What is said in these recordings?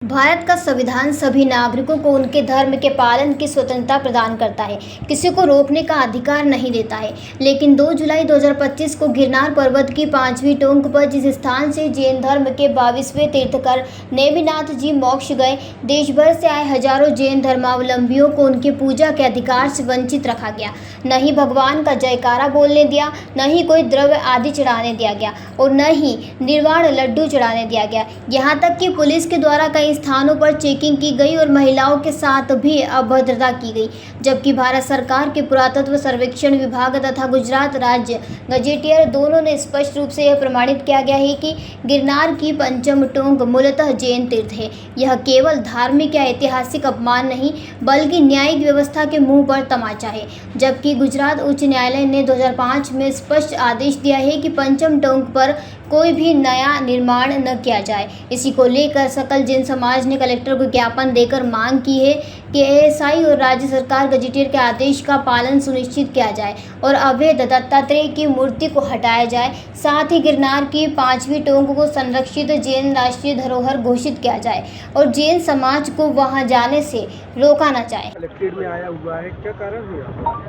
भारत का संविधान सभी नागरिकों को उनके धर्म के पालन की स्वतंत्रता प्रदान करता है, किसी को रोकने का अधिकार नहीं देता है। लेकिन 2 जुलाई 2025 को गिरनार पर्वत की 5वीं टोंक पर जिस स्थान से जैन धर्म के 22वें तीर्थंकर नेमिनाथ जी मोक्ष गए, देश भर से आए हजारों जैन धर्मावलंबियों को उनके पूजा के अधिकार से वंचित रखा गया। न ही भगवान का जयकारा बोलने दिया, न ही कोई द्रव्य आदि चढ़ाने दिया गया और न ही निर्वाण लड्डू चढ़ाने दिया गया। यहाँ तक कि पुलिस के द्वारा कई स्थानों पर चेकिंग की गई और महिलाओं के साथ भी अभद्रता की गई, जबकि भारत सरकार के पुरातत्व सर्वेक्षण विभाग तथा गुजरात राज्य गजेटियर दोनों ने स्पष्ट रूप से यह प्रमाणित किया गया है कि गिरनार की पंचम टोंक मूलतः जैन तीर्थ है। यह केवल धार्मिक या ऐतिहासिक अपमान नहीं बल्कि न्यायिक व्यवस्था के मुंह पर तमाचा है। जबकि गुजरात उच्च न्यायालय ने 2005 में स्पष्ट आदेश दिया है कि पंचम टोंक पर कोई भी नया निर्माण न किया जाए। इसी को लेकर सकल जैन समाज ने कलेक्टर को ज्ञापन देकर मांग की है कि एएसआई और राज्य सरकार गजेटियर के आदेश का पालन सुनिश्चित किया जाए और अवैध दत्तात्रेय की मूर्ति को हटाया जाए। साथ ही गिरनार की 5वीं टोंक को संरक्षित जैन राष्ट्रीय धरोहर घोषित किया जाए और जैन समाज को वहां जाने से रोका न जाए। कलेक्ट्रेट में आया हुआ है, क्या कारण हुआ?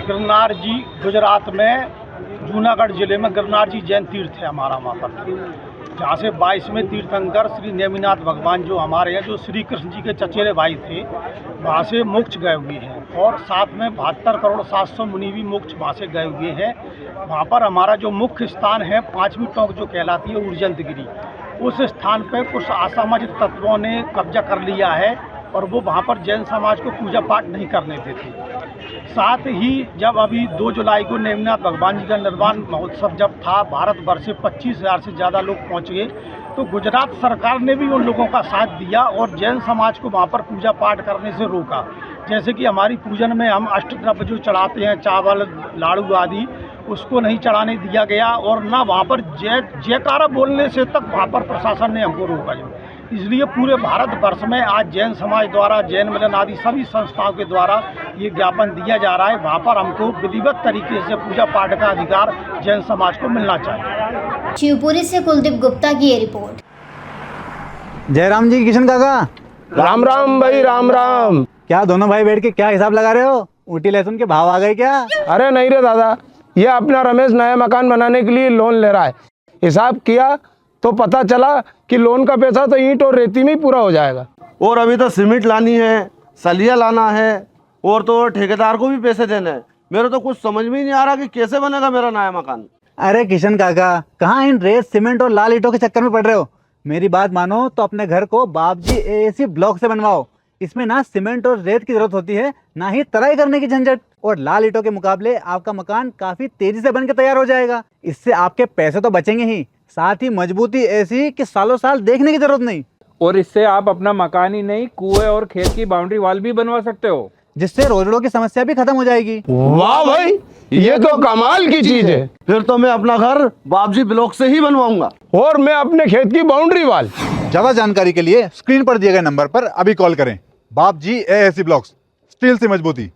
गिरनार जी गुजरात में जूनागढ़ जिले में गिरनार जी जैन तीर्थ है हमारा वहाँ पर, जहाँ से 22वें तीर्थंकर श्री नेमिनाथ भगवान जो हमारे हैं, जो श्री कृष्ण जी के चचेरे भाई थे, वहाँ से मोक्ष गए हुए हैं और साथ में 72 करोड़ 700 मुनि भी मोक्ष वहाँ से गए हुए हैं। वहाँ पर हमारा जो मुख्य स्थान है 5वीं टोंक जो कहलाती है उर्जंतगिरी, उस स्थान पर कुछ असामाजिक तत्वों ने कब्जा कर लिया है और वो वहाँ पर जैन समाज को पूजा पाठ नहीं करने देते। साथ ही जब अभी 2 जुलाई को नेमिनाथ भगवान जी का निर्वाण महोत्सव जब था, भारत भर से 25,000 से ज़्यादा लोग पहुँच गए, तो गुजरात सरकार ने भी उन लोगों का साथ दिया और जैन समाज को वहाँ पर पूजा पाठ करने से रोका। जैसे कि हमारी पूजन में हम अष्टद्रव्य जो चढ़ाते हैं, चावल लाड़ू आदि, उसको नहीं चढ़ाने दिया गया और ना वहाँ पर जयकारा बोलने से तक वहाँ पर प्रशासन ने हमको रोका। इसलिए पूरे भारत वर्ष में आज जैन समाज द्वारा, जैन मिलन आदि सभी संस्थाओं के द्वारा ये ज्ञापन दिया जा रहा है। वहाँ पर हमको विधिवत तरीके से पूजा पाठ का अधिकार जैन समाज को मिलना चाहिए। शिवपुरी से कुलदीप गुप्ता की ये रिपोर्ट। जयराम जी, किशन काका, राम राम भाई, राम राम। क्या दोनों भाई बैठ के क्या हिसाब लगा रहे हो? ऊटी लहसुन के भाव आ गए क्या? अरे नहीं रे दादा, ये अपना रमेश नया मकान बनाने के लिए लोन ले रहा है। हिसाब किया तो पता चला कि लोन का पैसा तो ईंट और रेती में ही पूरा हो जाएगा। और अभी तो सीमेंट लानी है, सलिया लाना है और तो ठेकेदार को भी पैसे देने हैं। मेरे तो कुछ समझ में ही नहीं आ रहा कि कैसे बनेगा मेरा नया मकान। अरे किशन काका, कहाँ इन रेत सीमेंट और लाल ईंटों के चक्कर में पड़ रहे हो? मेरी बात मानो तो अपने घर को बाबजी एएसी ब्लॉक से बनवाओ। इसमें ना सीमेंट और रेत की जरूरत होती है, ना ही तराई करने की झंझट। और लाल ईंटों के मुकाबले आपका मकान काफी तेजी से बनकर तैयार हो जाएगा। इससे आपके पैसे तो बचेंगे ही, साथ ही मजबूती ऐसी कि सालों साल देखने की जरूरत नहीं। और इससे आप अपना मकान ही नहीं, कुएं और खेत की बाउंड्री वॉल भी बनवा सकते हो, जिससे रोजड़ों की समस्या भी खत्म हो जाएगी। वाह भाई, ये तो कमाल की चीज है। फिर तो मैं अपना घर बाबजी ब्लॉक से ही बनवाऊंगा और मैं अपने खेत की बाउंड्री वाल। ज्यादा जानकारी के लिए स्क्रीन पर दिए गए नंबर पर अभी कॉल करें। बाबजी एएसी ब्लॉक्स, स्टील से मजबूती।